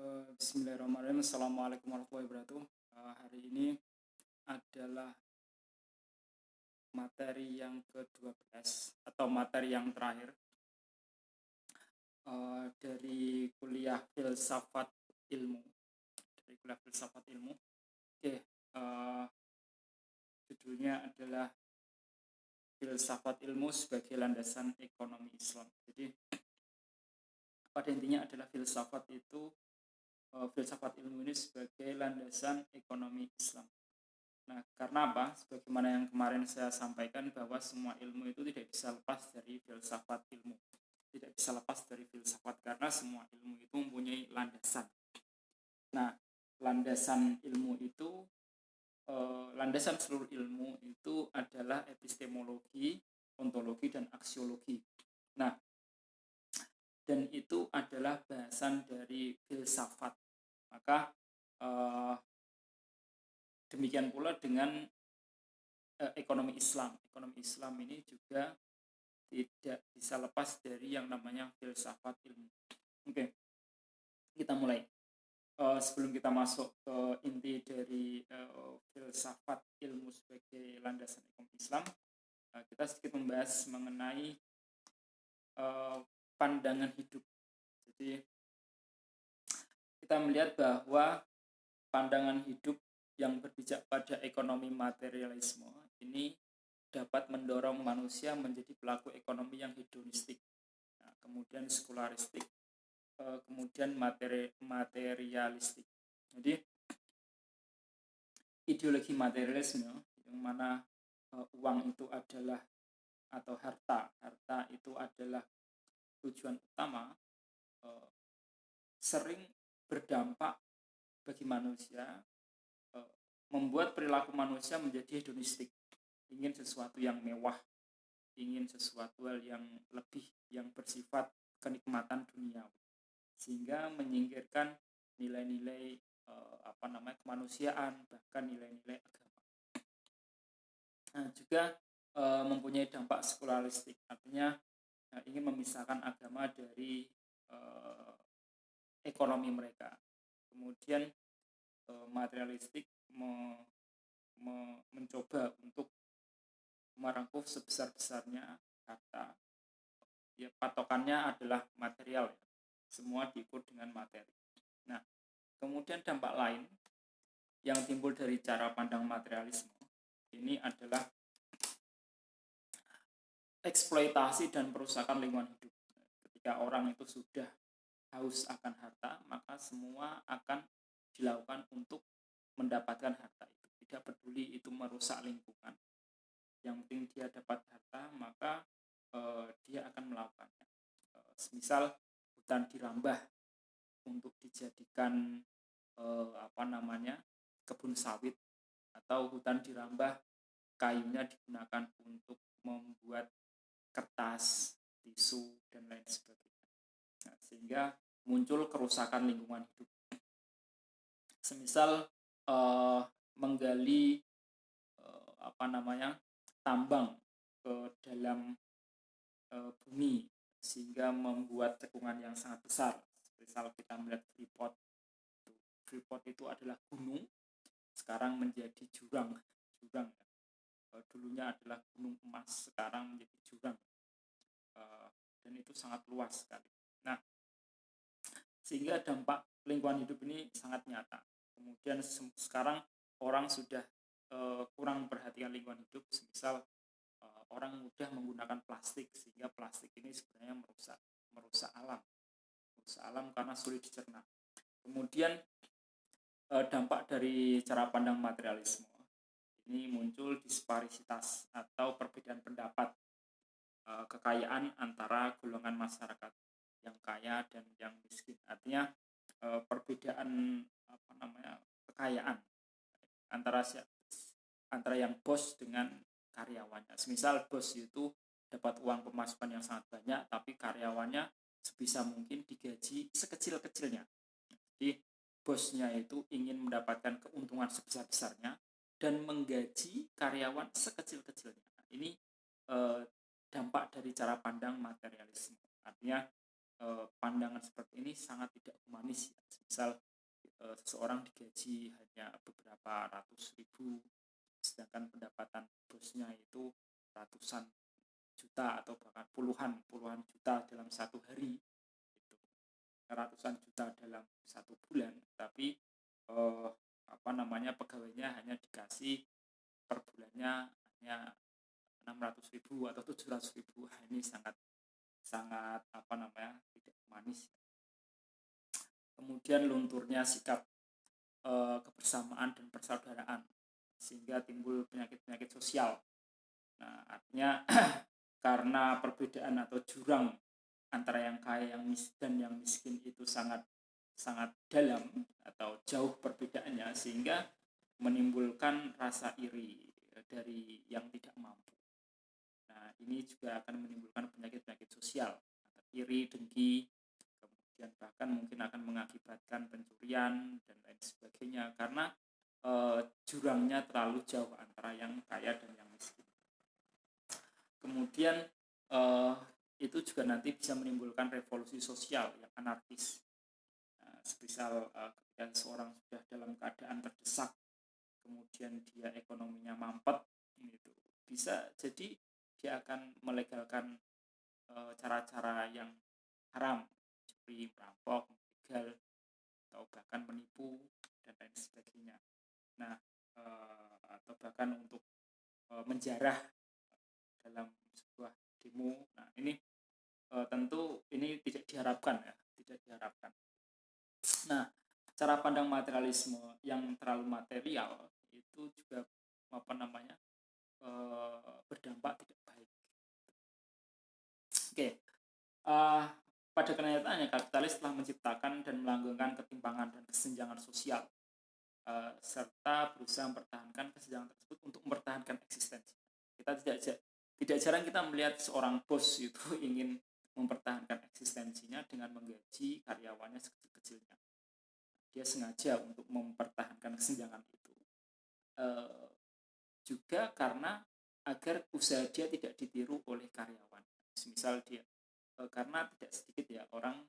Bismillahirrahmanirrahim. Assalamualaikum warahmatullahi wabarakatuh. Hari ini adalah materi yang ke-12 atau materi yang terakhir dari kuliah filsafat ilmu. Oke, eh, judulnya adalah filsafat ilmu sebagai landasan ekonomi Islam. Jadi pada intinya adalah filsafat ilmu ini sebagai landasan ekonomi Islam. Nah, karena apa? Sebagaimana yang kemarin saya sampaikan bahwa semua ilmu itu tidak bisa lepas dari filsafat ilmu. Tidak bisa lepas dari filsafat karena semua ilmu itu mempunyai landasan. Nah, landasan ilmu itu, landasan seluruh ilmu itu adalah epistemologi, ontologi, dan aksiologi. Nah, dan itu adalah bahasan dari filsafat. Maka demikian pula dengan ekonomi Islam. Ekonomi Islam ini juga tidak bisa lepas dari yang namanya filsafat ilmu. Oke, kita mulai. Sebelum kita masuk ke inti dari filsafat ilmu sebagai landasan ekonomi Islam, kita sedikit membahas mengenai pandangan hidup. Jadi kita melihat bahwa pandangan hidup yang berpijak pada ekonomi materialisme ini dapat mendorong manusia menjadi pelaku ekonomi yang hedonistik, kemudian sekularistik, kemudian materialistik. Jadi ideologi materialisme yang mana uang itu adalah atau harta itu adalah tujuan utama, sering berdampak bagi manusia, membuat perilaku manusia menjadi hedonistik, ingin sesuatu yang mewah, ingin sesuatu yang lebih, yang bersifat kenikmatan duniawi, sehingga menyingkirkan nilai-nilai kemanusiaan, bahkan nilai-nilai agama. Nah, juga mempunyai dampak sekularistik, artinya ingin memisahkan agama dari ekonomi mereka. Kemudian materialistik mencoba untuk merangkul sebesar-besarnya harta. Ya, patokannya adalah material, ya. Semua diukur dengan materi. Nah, kemudian dampak lain yang timbul dari cara pandang materialisme ini adalah eksploitasi dan perusakan lingkungan hidup. Ketika orang itu sudah haus akan harta, maka semua akan dilakukan untuk mendapatkan harta itu. Tidak peduli itu merusak lingkungan. Yang penting dia dapat harta, maka dia akan melakukannya. Semisal hutan dirambah untuk dijadikan kebun sawit, atau hutan dirambah kayunya digunakan untuk membuat kertas, tisu, dan lain sebagainya. Nah, sehingga muncul kerusakan lingkungan hidup. Semisal menggali tambang ke dalam bumi sehingga membuat cekungan yang sangat besar. Misal kita melihat Freeport itu adalah gunung, sekarang menjadi jurang. Dulunya adalah gunung emas, sekarang menjadi jurang, dan itu sangat luas sekali. Nah, sehingga dampak lingkungan hidup ini sangat nyata. Kemudian sekarang orang sudah kurang memperhatikan lingkungan hidup, misal orang mudah menggunakan plastik, sehingga plastik ini sebenarnya merusak alam karena sulit dicerna. Kemudian dampak dari cara pandang materialisme ini muncul disparisitas atau perbedaan pendapat, kekayaan antara golongan masyarakat yang kaya dan yang miskin. Artinya perbedaan kekayaan antara yang bos dengan karyawannya. Semisal bos itu dapat uang pemasukan yang sangat banyak, tapi karyawannya sebisa mungkin digaji sekecil-kecilnya. Jadi bosnya itu ingin mendapatkan keuntungan sebesar-besarnya dan menggaji karyawan sekecil-kecilnya. Ini dampak dari cara pandang materialisme. Artinya pandangan seperti ini sangat tidak humanis ya. Misal seseorang digaji hanya beberapa ratus ribu, sedangkan pendapatan bosnya itu ratusan juta atau bahkan puluhan juta dalam satu hari, gitu. Ratusan juta dalam satu bulan, tapi pegawainya hanya dikasih per bulannya hanya 600.000 atau 700.000. Ini sangat sangat tidak manis. Kemudian lunturnya sikap kebersamaan dan persaudaraan, sehingga timbul penyakit-penyakit sosial. Nah, artinya karena perbedaan atau jurang antara yang kaya dan yang miskin itu sangat sangat dalam atau jauh perbedaannya, sehingga menimbulkan rasa iri dari yang tidak mampu. Nah, ini juga akan menimbulkan penyakit-penyakit sosial, iri, dengki, kemudian bahkan mungkin akan mengakibatkan pencurian dan lain sebagainya, karena jurangnya terlalu jauh antara yang kaya dan yang miskin. Kemudian itu juga nanti bisa menimbulkan revolusi sosial yang anarkis. Semisal ketika seorang sudah dalam keadaan terdesak, kemudian dia ekonominya mampet, gitu, bisa jadi dia akan melegalkan cara-cara yang haram seperti merampok, begal, atau bahkan menipu dan lain sebagainya. Nah, atau bahkan untuk menjarah dalam sebuah demo. Nah, ini tentu ini tidak diharapkan ya, tidak diharapkan. Nah, cara pandang materialisme yang terlalu material itu juga berdampak tidak baik. Oke. Pada kenyataannya kapitalis telah menciptakan dan melanggengkan ketimpangan dan kesenjangan sosial, serta berusaha mempertahankan kesenjangan tersebut untuk mempertahankan eksistensi. Kita tidak jarang kita melihat seorang bos itu ingin mempertahankan eksistensinya dengan menggaji karyawannya sekecil-kecilnya. Dia sengaja untuk mempertahankan kesenjangan itu, juga karena agar usaha dia tidak ditiru oleh karyawan. Misal dia karena tidak sedikit ya orang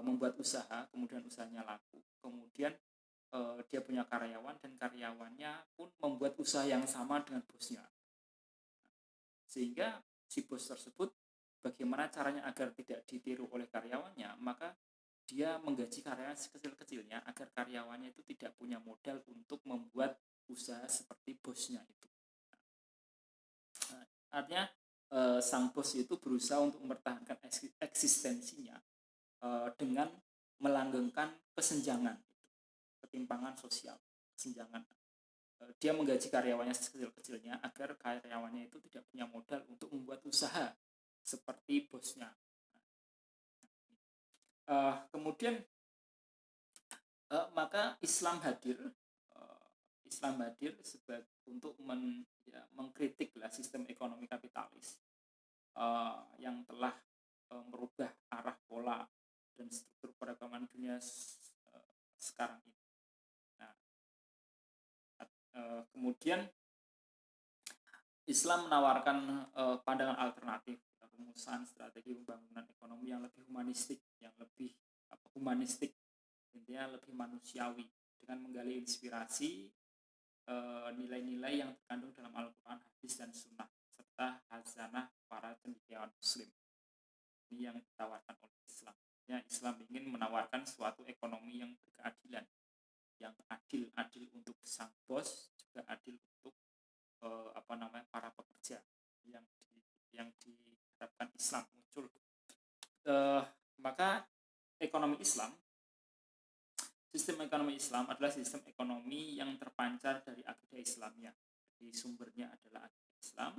membuat usaha, kemudian usahanya laku, kemudian dia punya karyawan dan karyawannya pun membuat usaha yang sama dengan bosnya, sehingga si bos tersebut bagaimana caranya agar tidak ditiru oleh karyawannya, maka dia menggaji karyawan sekecil-kecilnya agar karyawannya itu tidak punya modal untuk membuat usaha seperti bosnya itu. Artinya sang bos itu berusaha untuk mempertahankan eksistensinya dengan melanggengkan kesenjangan, ketimpangan sosial, kesenjangan. Dia menggaji karyawannya sekecil-kecilnya agar karyawannya itu tidak punya modal untuk membuat usaha seperti bosnya. Kemudian maka Islam hadir untuk mengkritik sistem ekonomi kapitalis yang telah merubah arah pola dan struktur perekonomian dunia sekarang ini. Nah, kemudian Islam menawarkan pandangan alternatif, rumusan strategi pembangunan ekonomi yang lebih humanistik, intinya lebih manusiawi, dengan menggali inspirasi nilai-nilai yang terkandung dalam Al-Quran, hadis dan sunnah, serta hazanah para cendekiawan muslim. Ini yang ditawarkan oleh Islam. Islam ingin menawarkan suatu ekonomi yang berkeadilan, yang adil untuk sang bos, juga adil untuk para pekerja, yang diharapkan Islam muncul. Maka sistem ekonomi Islam adalah sistem ekonomi yang terpancar dari akidah Islamnya. Jadi sumbernya adalah akidah Islam.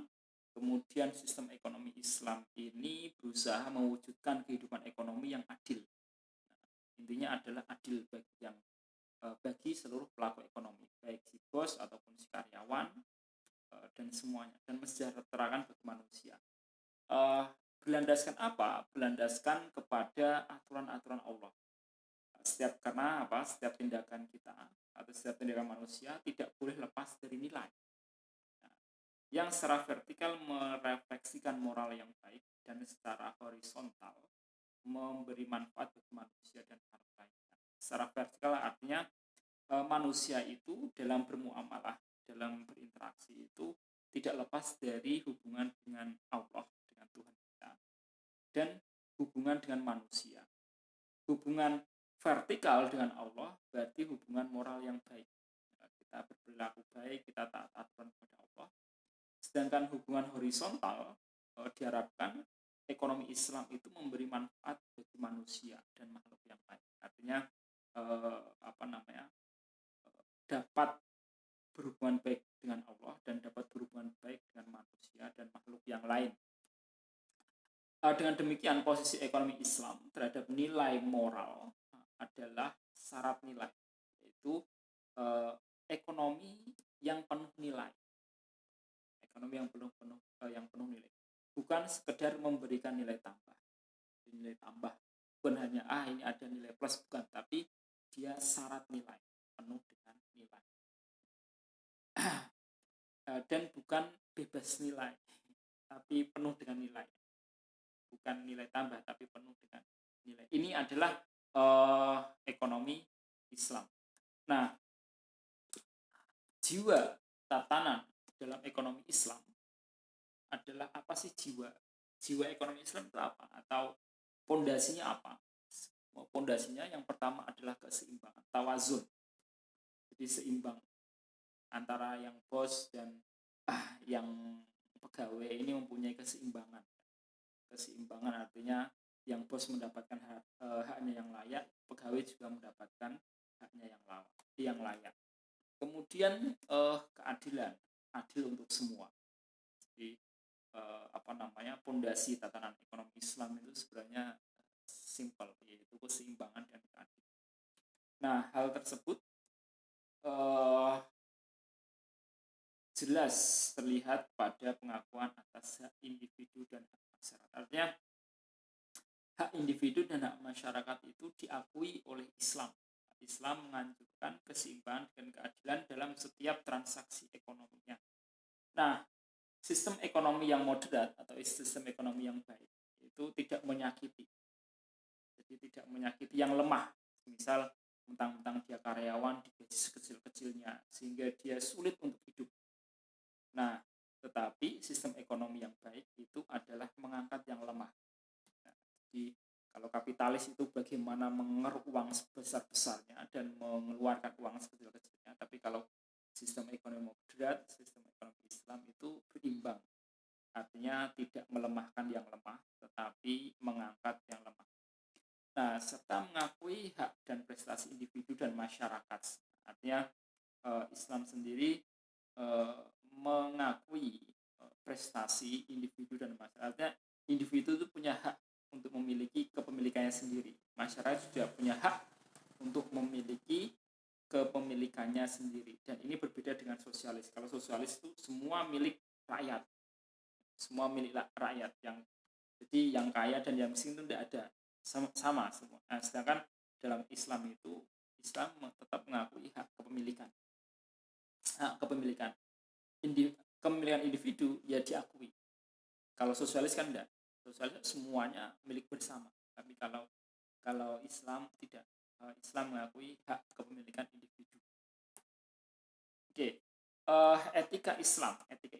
Kemudian sistem ekonomi Islam ini berusaha mewujudkan kehidupan ekonomi yang adil. Intinya adalah adil bagi seluruh pelaku ekonomi, baik si bos ataupun si karyawan, dan semuanya, dan mensejahterakan bagi manusia. Berlandaskan apa? Berlandaskan kepada aturan-aturan Allah. Setiap tindakan kita atau setiap tindakan manusia tidak boleh lepas dari nilai yang secara vertikal merefleksikan mengekspresikan moral yang baik dan secara horizontal memberi manfaat bagi manusia dan makhluk lainnya. Secara vertikal artinya manusia itu dalam bermuamalah, dalam berinteraksi itu tidak lepas dari hubungan dengan Allah, dengan Tuhan kita, dan hubungan dengan manusia. Hubungan vertikal dengan Allah berarti hubungan moral yang baik. Kita berperilaku baik, kita taat aturan kepada Allah. Sedangkan hubungan horizontal diharapkan ekonomi Islam itu memberi manfaat bagi manusia dan makhluk yang lain. Artinya dapat berhubungan baik dengan Allah dan dapat berhubungan baik dengan manusia dan makhluk yang lain. Dengan demikian posisi ekonomi Islam terhadap nilai moral adalah syarat nilai, yaitu ekonomi yang penuh nilai. Ekonomi yang penuh nilai, bukan sekedar memberikan nilai tambah. Bukan hanya ini ada nilai plus, bukan, tapi dia syarat nilai, penuh dengan nilai. Dan bukan bebas nilai, tapi penuh dengan nilai. Bukan nilai tambah, tapi penuh dengan nilai. Ini adalah ekonomi Islam. Nah, jiwa tatanan dalam ekonomi Islam adalah apa sih jiwa? Jiwa ekonomi Islam itu apa? Atau pondasinya apa? Pondasinya yang pertama adalah keseimbangan, tawazun. Jadi seimbang antara yang bos dan yang pegawai ini mempunyai keseimbangan. Keseimbangan artinya yang bos mendapatkan haknya yang layak, pegawai juga mendapatkan haknya yang layak. Kemudian keadilan, adil untuk semua. Jadi pondasi tatanan ekonomi Islam itu sebenarnya simpel, yaitu keseimbangan dan keadilan. Nah, hal tersebut jelas terlihat pada pengakuan atas hak individu dan hak masyarakat. Artinya hak individu dan hak masyarakat itu diakui oleh Islam. Islam menganjurkan keseimbangan dan keadilan dalam setiap transaksi ekonominya. Nah, sistem ekonomi yang moderat atau sistem ekonomi yang baik itu tidak menyakiti. Jadi tidak menyakiti yang lemah. Misal mentang-mentang dia karyawan digaji sekecil-kecilnya sehingga dia sulit untuk hidup. Nah, tetapi sistem ekonomi yang baik itu adalah mengangkat yang lemah. Nah, jadi kalau kapitalis itu bagaimana mengeruk uang sebesar-besarnya dan mengeluarkan uang sekecil-kecilnya, tapi kalau sistem ekonomi moderat, sistem ekonomi Islam itu berimbang. Artinya tidak melemahkan yang lemah, tetapi mengangkat yang lemah. Nah, serta mengakui hak dan prestasi individu dan masyarakat. Artinya Islam sendiri mengakui prestasi individu dan masyarakat. Artinya individu itu punya hak untuk memiliki kepemilikannya sendiri. Masyarakat juga punya hak untuk memiliki kepemilikannya sendiri. Dan ini berbeda dengan sosialis. Kalau sosialis itu semua milik rakyat. Semua milik rakyat. Jadi yang kaya dan yang miskin itu tidak ada. Sama semua. Nah, sedangkan dalam Islam itu, Islam tetap mengakui hak kepemilikan. Hak kepemilikan. Kepemilikan individu ya diakui. Kalau sosialis kan tidak. Sosialis semuanya milik bersama. Tapi kalau Islam tidak. Islam mengakui hak kepemilikan individu. Oke. Etika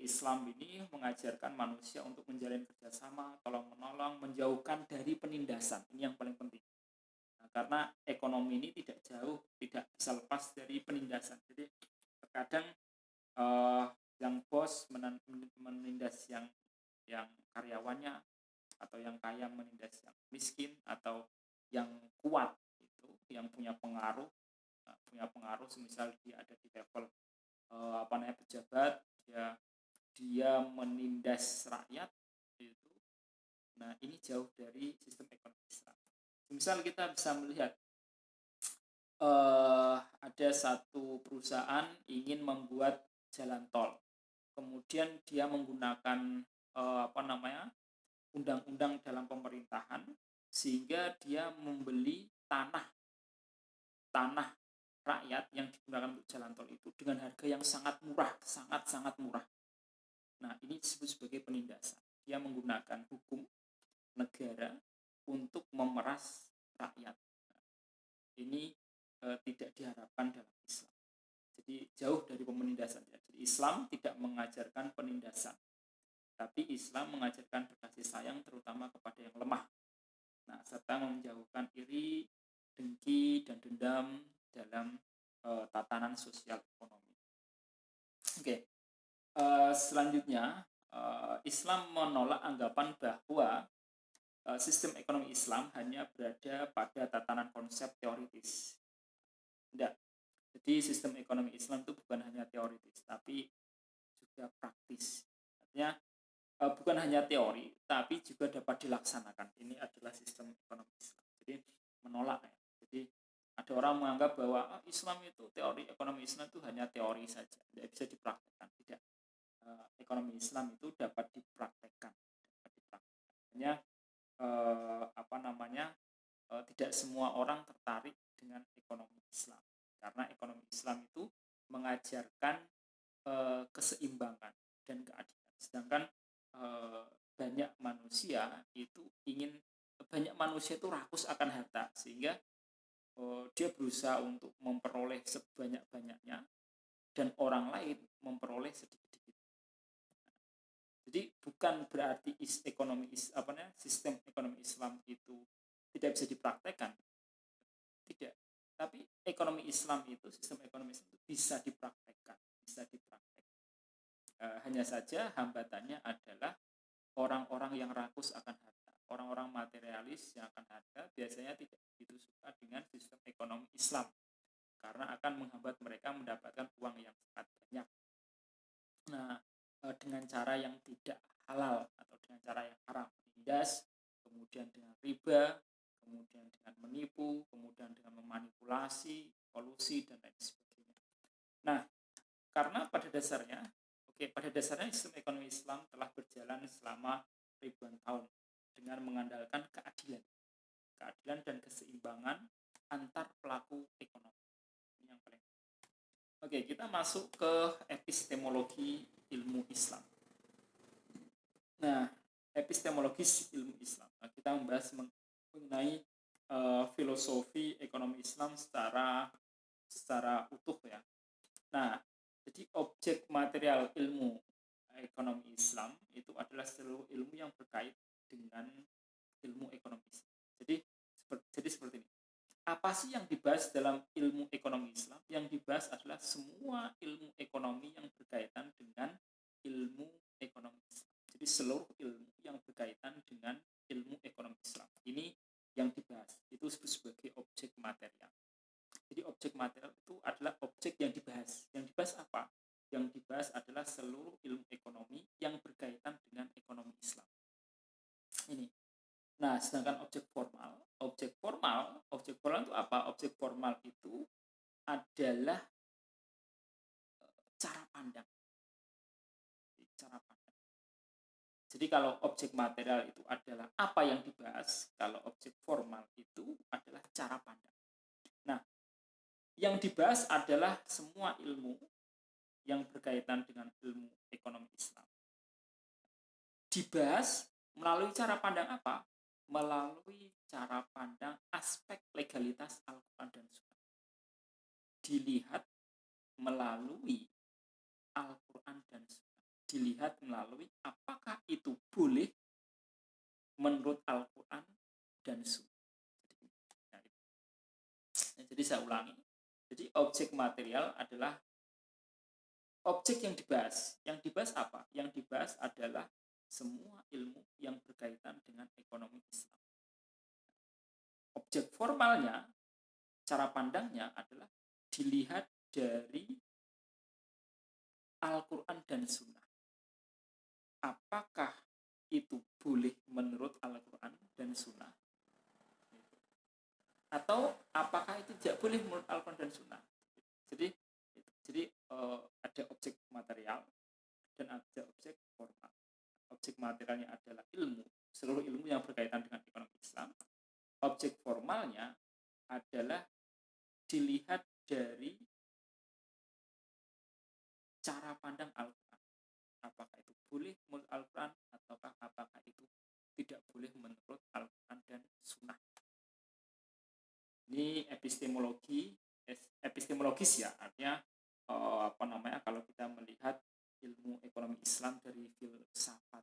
Islam ini mengajarkan manusia untuk menjalin kerjasama, tolong menolong, menjauhkan dari penindasan. Ini yang paling penting. Nah, karena ekonomi ini tidak bisa lepas dari penindasan. Jadi terkadang yang bos menindas yang karyawannya, atau yang kaya menindas yang miskin, atau yang kuat itu yang punya pengaruh semisal dia ada di level pejabat, dia menindas rakyat itu. Nah, ini jauh dari sistem ekonomi Islam. Misal kita bisa melihat ada satu perusahaan ingin membuat jalan tol, kemudian dia menggunakan undang-undang dalam pemerintahan sehingga dia membeli tanah rakyat yang digunakan untuk jalan tol itu dengan harga yang sangat murah. Nah, ini disebut sebagai penindasan. Dia menggunakan hukum negara untuk memeras rakyat. Ini tidak diharapkan dalam Islam. Jadi jauh dari penindasan. Jadi Islam tidak mengajarkan penindasan, tapi Islam mengajarkan berkasih sayang terutama kepada yang lemah. Nah, serta menjauhkan iri, dengki, dan dendam dalam tatanan sosial ekonomi. Oke. Selanjutnya, Islam menolak anggapan bahwa sistem ekonomi Islam hanya berada pada tatanan konsep teoritis. Tidak. Jadi sistem ekonomi Islam itu bukan hanya teoritis, tapi juga praktis. Artinya bukan hanya teori, tapi juga dapat dilaksanakan. Ini adalah sistem ekonomi Islam. Jadi menolak ya. Jadi ada orang menganggap bahwa Islam itu teori ekonomi Islam itu hanya teori saja, tidak bisa dipraktekkan. Tidak. Ekonomi Islam itu dapat dipraktekkan. Hanya tidak semua orang tertarik dengan ekonomi Islam, karena ekonomi Islam itu mengajarkan keseimbangan dan keadilan. Sedangkan banyak manusia itu rakus akan harta, sehingga dia berusaha untuk memperoleh sebanyak-banyaknya dan orang lain memperoleh sedikit-sedikit. Jadi bukan berarti sistem ekonomi Islam itu tidak bisa dipraktekkan, tidak. Tapi ekonomi Islam itu, sistem ekonomi Islam itu bisa dipraktekkan. Hanya saja hambatannya adalah orang-orang yang rakus akan harta, orang-orang materialis yang akan harta biasanya tidak begitu suka dengan sistem ekonomi Islam, karena akan menghambat mereka mendapatkan uang yang sangat banyak. Nah, dengan cara yang tidak halal atau dengan cara yang haram, menindas, kemudian dengan riba, kemudian dengan menipu, kemudian dengan memanipulasi, kolusi, dan lain sebagainya. Nah, karena pada dasarnya sistem ekonomi Islam telah berjalan selama ribuan tahun dengan mengandalkan keadilan dan keseimbangan antar pelaku ekonomi. Ini yang paling. Oke, kita masuk ke epistemologi ilmu Islam. Nah, epistemologis ilmu Islam. Kita membahas mengenai filosofi ekonomi Islam secara utuh ya. Nah, jadi objek material ilmu ekonomi Islam itu adalah seluruh ilmu yang berkait dengan ilmu ekonomi Islam. Jadi seperti ini. Apa sih yang dibahas dalam ilmu ekonomi Islam? Yang dibahas adalah semua ilmu ekonomi yang berkaitan dengan ilmu ekonomi Islam. Jadi seluruh ilmu yang berkaitan dengan ilmu ekonomi Islam. Ini yang dibahas. Itu disebut sebagai objek material. Jadi objek material itu adalah objek yang dibahas. Yang dibahas apa? Yang dibahas adalah seluruh ilmu ekonomi yang berkaitan dengan ekonomi Islam. Ini. Nah, sedangkan objek formal itu apa? Objek formal itu adalah cara pandang. Jadi kalau objek material itu adalah apa yang dibahas, kalau objek formal itu adalah cara pandang. Nah, yang dibahas adalah semua ilmu yang berkaitan dengan ilmu ekonomi Islam. Dibahas melalui cara pandang apa? Melalui cara pandang aspek legalitas Al-Quran dan Sunnah. Dilihat melalui Al-Quran dan Sunnah. Dilihat melalui apakah itu boleh menurut Al-Quran dan Sunnah. Jadi saya ulangi. Jadi objek material adalah objek yang dibahas. Yang dibahas apa? Yang dibahas adalah semua ilmu yang berkaitan dengan ekonomi Islam. Objek formalnya, cara pandangnya adalah dilihat dari Al-Quran dan Sunnah. Apakah itu boleh menurut Al-Quran dan Sunnah? Atau apakah itu tidak boleh menurut Al-Quran dan Sunnah? Jadi ada objek material dan ada objek formal. Objek materialnya adalah ilmu, seluruh ilmu yang berkaitan dengan ekonomi Islam. Objek formalnya adalah dilihat dari cara pandang Al-Quran. Apakah itu boleh menurut Al-Quran ataukah apakah itu epistemologis ya, artinya kalau kita melihat ilmu ekonomi Islam dari filsafat.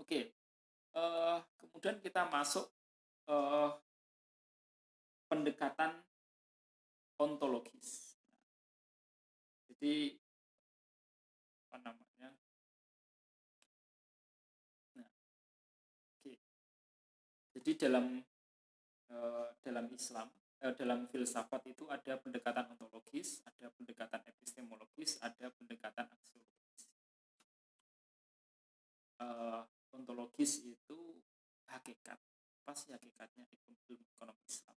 Oke, kemudian kita masuk pendekatan ontologis. Jadi Jadi dalam Islam, dalam filsafat itu ada pendekatan ontologis, ada pendekatan epistemologis, ada pendekatan aksiologis. Ontologis itu hakikat, apa sih hakikatnya ilmu ekonomi Islam.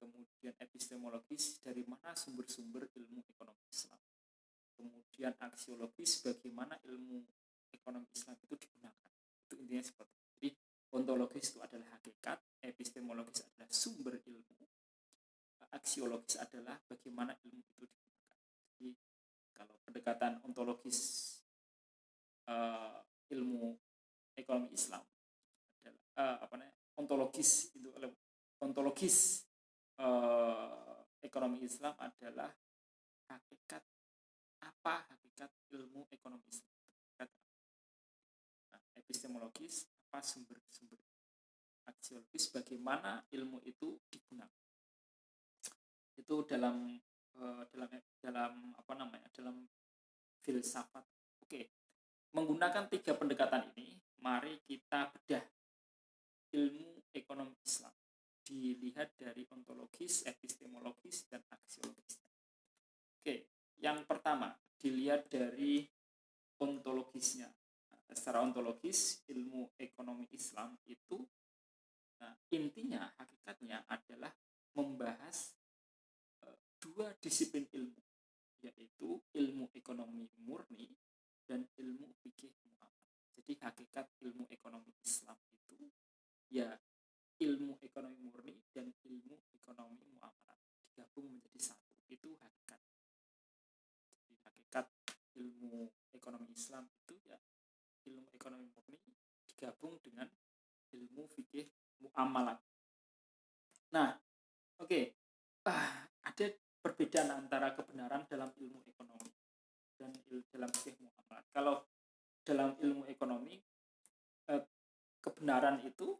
Kemudian epistemologis, dari mana sumber-sumber ilmu ekonomi Islam. Kemudian aksiologis, bagaimana ilmu ekonomi Islam itu digunakan. Itu intinya seperti itu. Jadi ontologis itu adalah hakikat, epistemologis adalah sumber ilmu, aksiologis adalah bagaimana ilmu itu digunakan. Jadi kalau pendekatan ontologis ilmu ekonomi Islam adalah ontologis ekonomi Islam adalah hakikat ilmu ekonomi Islam. Nah, epistemologis apa sumber-sumber, aksiologis bagaimana ilmu itu digunakan. Itu dalam filsafat. Oke. Menggunakan 3 pendekatan ini, mari kita bedah ilmu ekonomi Islam. Dilihat dari ontologis, epistemologis, dan aksiologis. Oke, yang pertama dilihat dari ontologisnya. Secara ontologis, ilmu ekonomi Islam itu intinya, hakikatnya adalah membahas 2 disiplin ilmu, yaitu ilmu ekonomi murni dan ilmu fikih muamalah. Jadi hakikat ilmu ekonomi Islam itu ya ilmu ekonomi murni dan ilmu ekonomi muamalah digabung menjadi satu. Itu hakikat. Jadi hakikat ilmu ekonomi Islam itu ya ilmu ekonomi murni digabung dengan ilmu fikih muamalah. Nah, oke. Ada perbedaan antara kebenaran dalam ilmu ekonomi dan dalam fikih muamalah. Kalau dalam ilmu ekonomi kebenaran itu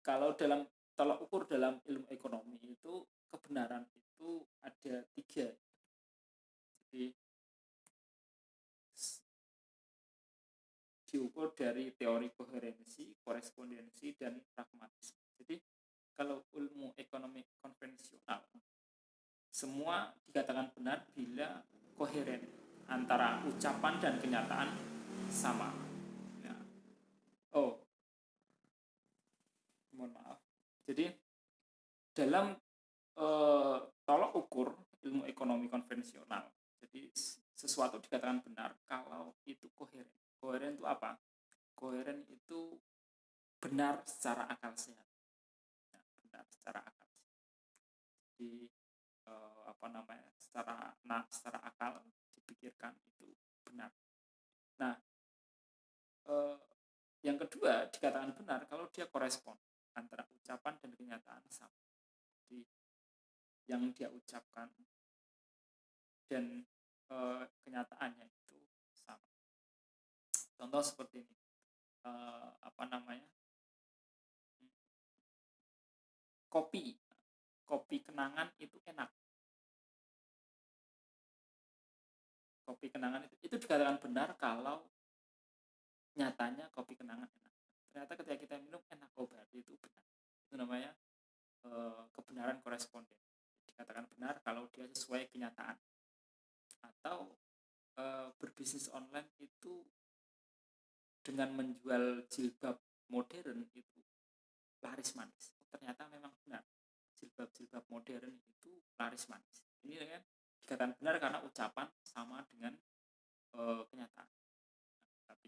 kalau dalam tolak ukur dalam ilmu ekonomi itu kebenaran itu ada 3. Jadi diukur dari teori koherensi, korespondensi, dan pragmatisme. Jadi kalau ilmu ekonomi konvensional semua dikatakan benar bila koheren antara ucapan dan kenyataan sama. Nah, mohon maaf. Jadi dalam tolak ukur ilmu ekonomi konvensional, jadi sesuatu dikatakan benar kalau itu koheren. Koheren itu apa? Koheren itu benar secara akal sehat. Benar secara akal sehat. Jadi secara akal dipikirkan itu benar. Nah, yang kedua dikatakan benar kalau dia korespon antara ucapan dan kenyataan sama. Jadi yang dia ucapkan dan kenyataannya itu sama. Contoh seperti ini. Kopi kenangan itu enak. Kopi kenangan itu dikatakan benar kalau nyatanya kopi kenangan enak. Ternyata ketika kita minum enak, berarti itu benar. Itu namanya kebenaran koresponden. Dikatakan benar kalau dia sesuai kenyataan. Atau berbisnis online itu dengan menjual jilbab modern itu laris manis. Ternyata memang benar, jilbab modern itu laris manis. Ini kan dikatakan benar karena ucapan sama dengan kenyataan. Tapi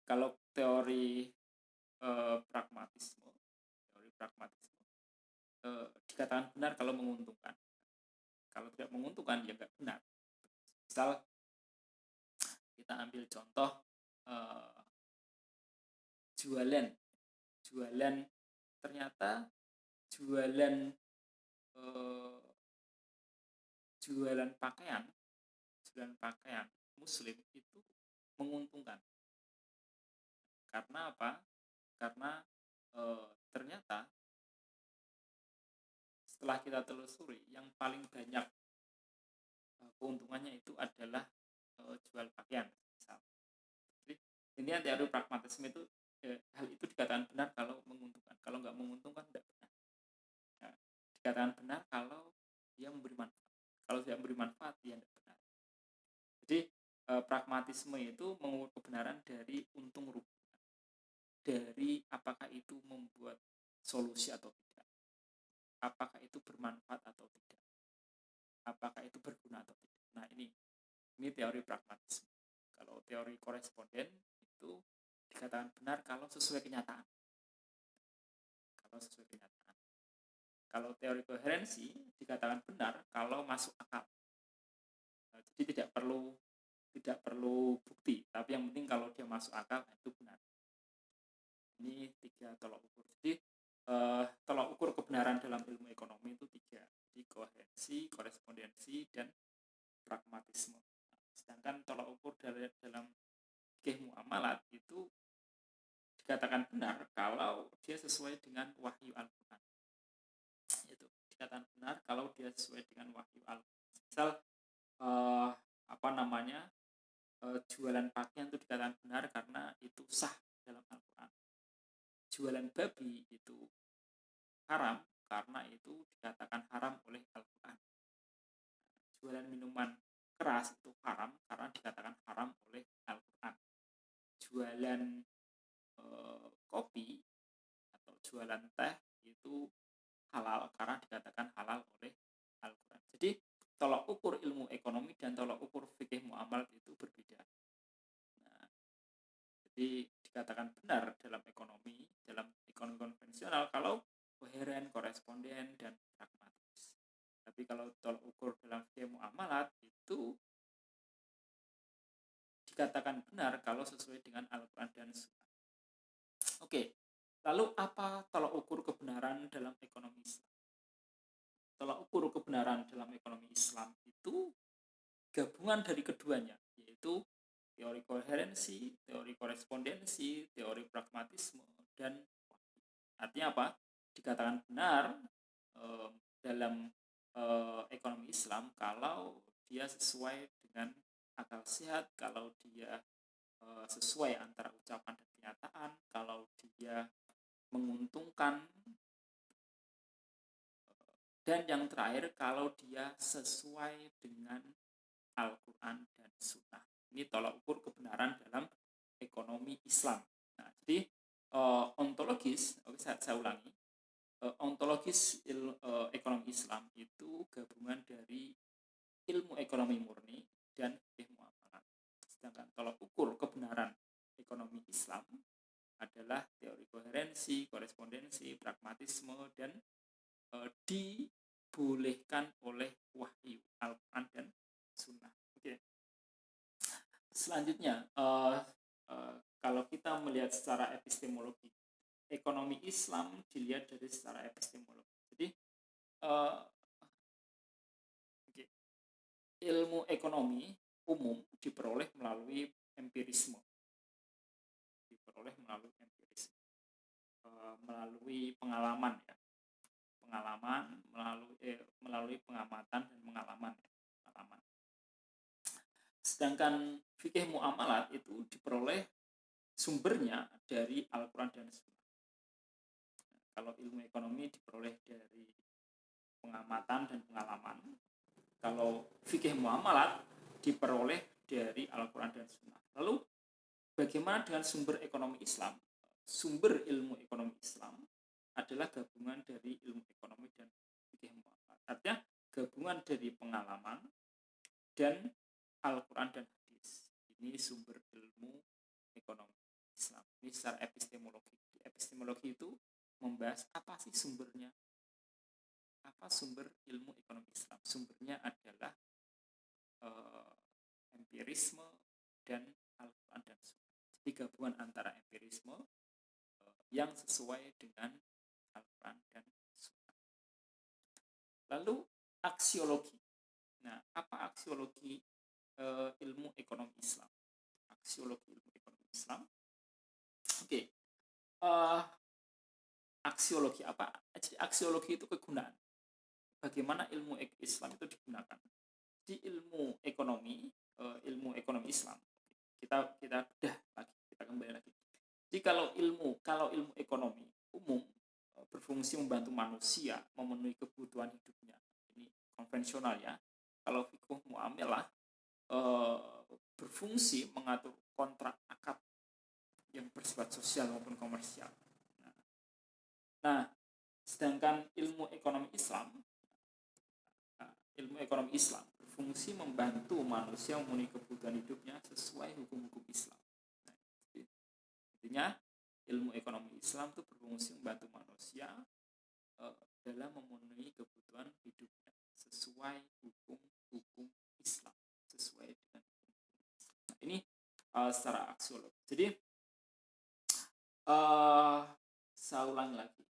kalau teori pragmatisme dikatakan benar kalau menguntungkan. Kalau tidak menguntungkan ya nggak benar. Misal kita ambil contoh jualan jualan, ternyata jualan eh, jualan pakaian muslim itu menguntungkan. Karena apa? Karena ternyata setelah kita telusuri, yang paling banyak keuntungannya itu adalah jual pakaian. Misal. Jadi intinya teori pragmatisme itu hal itu dikatakan benar kalau menguntungkan. Kalau nggak menguntungkan tidak benar. Nah, dikatakan benar kalau dia memberi manfaat. Kalau tidak memberi manfaat, dia tidak benar. Jadi pragmatisme itu mengukur kebenaran dari untung rugi, dari apakah itu membuat solusi atau tidak, apakah itu bermanfaat atau tidak, apakah itu berguna atau tidak. Nah ini teori pragmatisme. Kalau teori koresponden itu dikatakan benar kalau sesuai kenyataan. Kalau teori koherensi dikatakan benar kalau masuk akal. Jadi tidak perlu bukti, tapi yang penting kalau dia masuk akal itu benar. Ini 3 tolok ukur. Jadi tolok ukur kebenaran dalam ilmu ekonomi itu 3. Jadi koherensi, korespondensi, dan pragmatisme. Sedangkan tolok ukur dalam fikih muamalat itu dikatakan benar kalau dia sesuai dengan wahyu Al-Quran. Itu dikatakan benar kalau dia sesuai dengan wahyu Al-Quran. Misal jualan pakaian itu dikatakan benar karena itu sah dalam Al-Quran. Jualan babi itu haram karena itu dikatakan haram oleh Al-Quran. Jualan minuman keras itu haram karena dikatakan haram oleh Al-Quran. Jualan kopi atau jualan teh itu halal karena dikatakan halal oleh Al-Quran. Jadi tolak ukur ilmu ekonomi dan tolak ukur fikih muamalat itu berbeda. Nah, jadi dikatakan benar dalam ekonomi konvensional kalau koheren, koresponden, dan pragmatis. Tapi kalau tolak ukur dalam fikih muamalat itu dikatakan benar kalau sesuai dengan Al-Quran dan Sunnah. Oke, lalu apa tolak ukur kebenaran dalam ekonomi Islam? Tolak ukur kebenaran dalam ekonomi Islam itu gabungan dari keduanya, yaitu teori koherensi, teori korespondensi, teori pragmatisme, dan artinya apa? Dikatakan benar dalam ekonomi Islam kalau dia sesuai dengan akal sehat, kalau dia sesuai antara ucapan dan kenyataan, kalau dia menguntungkan, dan yang terakhir kalau dia sesuai dengan Al-Quran dan Sunnah. Ini tolak ukur kebenaran dalam ekonomi Islam. Nah, jadi ontologis, saya ulangi, ontologis ekonomi Islam itu gabungan dari ilmu ekonomi murni dan fikih muamalat. Sedangkan tolak ukur kebenaran ekonomi Islam adalah teori koherensi, korespondensi, pragmatisme, dan dibolehkan oleh wahyu Al-Quran dan Sunnah. Oke. Selanjutnya, kalau kita melihat secara epistemologi, ekonomi Islam dilihat dari secara epistemologi. Jadi ilmu ekonomi umum diperoleh melalui empirisme, melalui pengalaman ya, melalui pengamatan dan pengalaman. Sedangkan fikih muamalat itu diperoleh sumbernya dari Al-Quran dan Sunnah. Kalau ilmu ekonomi diperoleh dari pengamatan dan pengalaman, kalau fikih muamalat diperoleh dari Al-Quran dan Sunnah. Lalu bagaimana dengan sumber ekonomi Islam? Sumber ilmu ekonomi Islam adalah gabungan dari ilmu ekonomi dan fikih muamalat. Artinya gabungan dari pengalaman dan Al-Quran dan hadis. Ini sumber ilmu ekonomi Islam. Ini secara epistemologi. Epistemologi itu membahas apa sih sumbernya? Apa sumber ilmu ekonomi Islam? Sumbernya adalah empirisme dan Al-Quran dan Sunnah. Jadi gabungan antara empirisme, yang sesuai dengan Al-Quran dan Sunnah. Lalu aksiologi. Nah, apa aksiologi ilmu ekonomi Islam? Aksiologi ilmu ekonomi Islam. Oke. Aksiologi apa? Jadi aksiologi itu kegunaan. Bagaimana ilmu Islam itu digunakan? Di ilmu ekonomi Islam. Kita bedah lagi, kita kembali lagi. Jadi kalau ilmu ekonomi umum berfungsi membantu manusia memenuhi kebutuhan hidupnya. Ini konvensional ya. Kalau fikih muamalah berfungsi mengatur kontrak akad yang bersifat sosial maupun komersial. Nah, sedangkan ilmu ekonomi Islam berfungsi membantu manusia memenuhi kebutuhan hidupnya sesuai hukum-hukum Islam. Nah, intinya ilmu ekonomi Islam itu berfungsi membantu manusia dalam memenuhi kebutuhan hidupnya sesuai hukum-hukum Islam, sesuai dengan hukum Islam. Nah, ini secara aksiologi. Jadi saya ulang lagi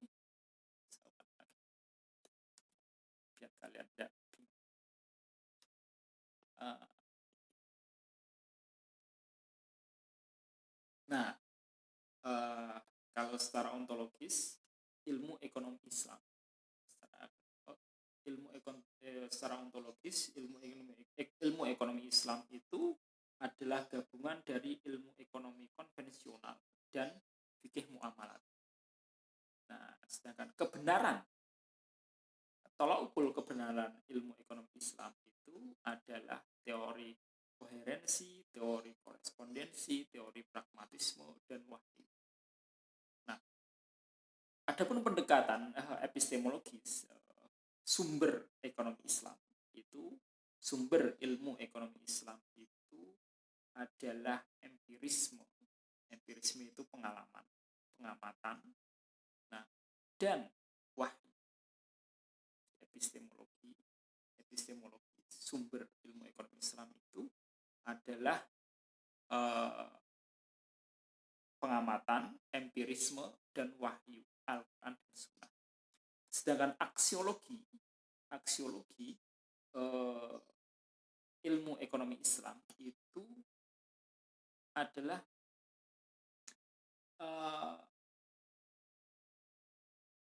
biar kalian tidak bingung. Nah, kalau secara ontologis ilmu ekonomi Islam secara ontologis ilmu ekonomi Islam itu adalah gabungan dari ilmu ekonomi konvensional dan fikih muamalat. Nah, sedangkan tolak ukur kebenaran ilmu ekonomi Islam itu adalah teori koherensi, teori korespondensi, teori pragmatisme, dan wahyu. Nah, adapun pendekatan epistemologis sumber ekonomi Islam itu, sumber ilmu ekonomi Islam itu adalah empirisme. Empirisme itu pengalaman, pengamatan, nah, dan wahyu. Epistemologi sumber ilmu ekonomi Islam itu adalah pengamatan, empirisme, dan wahyu Al-Quran dan Sunnah. Sedangkan aksiologi ilmu ekonomi Islam itu adalah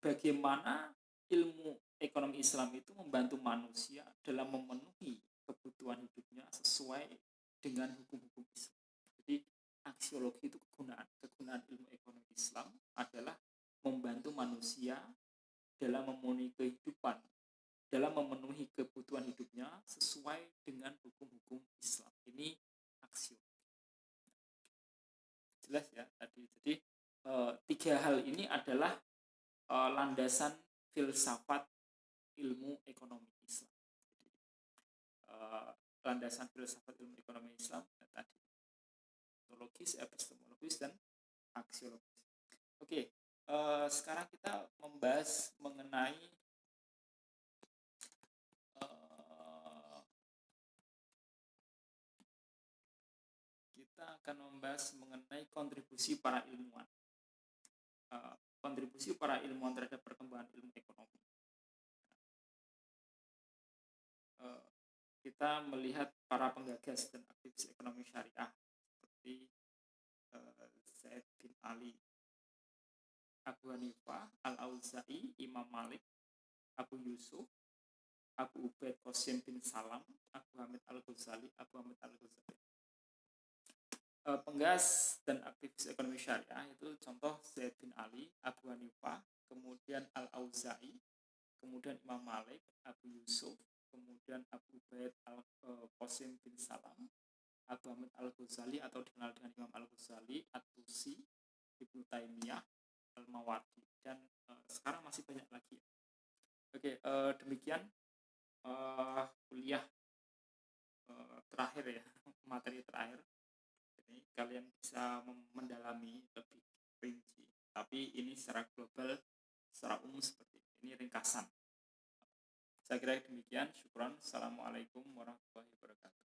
bagaimana ilmu ekonomi Islam itu membantu manusia dalam memenuhi kebutuhan hidupnya sesuai dengan hukum-hukum Islam. Jadi aksiologi itu kegunaan ilmu ekonomi Islam adalah membantu manusia dalam memenuhi kehidupan, dalam memenuhi kebutuhan hidupnya sesuai dengan hukum-hukum Islam. Ini aksiologi. Jelas ya tadi. Jadi tiga hal ini adalah landasan filsafat ilmu ekonomi Islam. Jadi, landasan filsafat ilmu ekonomi Islam tadi ontologis, epistemologis, dan aksiologis. Oke, sekarang kita membahas mengenai kontribusi para ilmuwan. Kontribusi para ilmuwan terhadap perkembangan ilmu ekonomi. Kita melihat para penggagas dan aktivis ekonomi syariah seperti Zaid bin Ali, Abu Hanifah, Al-Auza'i, Imam Malik, Abu Yusuf, Abu Ubaid Qasim bin Salam, Abu Hamid Al-Ghazali. Penggas dan aktivis ekonomi syariah itu contoh Zaid bin Ali, Abu Hanifah, kemudian Al-Auza'i, kemudian Imam Malik, Abu Yusuf, kemudian Abu Ubaid Qasim bin Salam, Abu Hamid Al-Ghazali atau dikenal dengan Imam Al-Ghazali, At-Tusi, Ibnu Taimiyah, Al-Mawardi, dan sekarang masih banyak lagi. Oke, demikian kuliah terakhir ya, materi terakhir. Jadi kalian bisa mendalami lebih rinci, tapi ini secara global, secara umum seperti ini ringkasan. Saya kira demikian. Syukran. Assalamualaikum warahmatullahi wabarakatuh.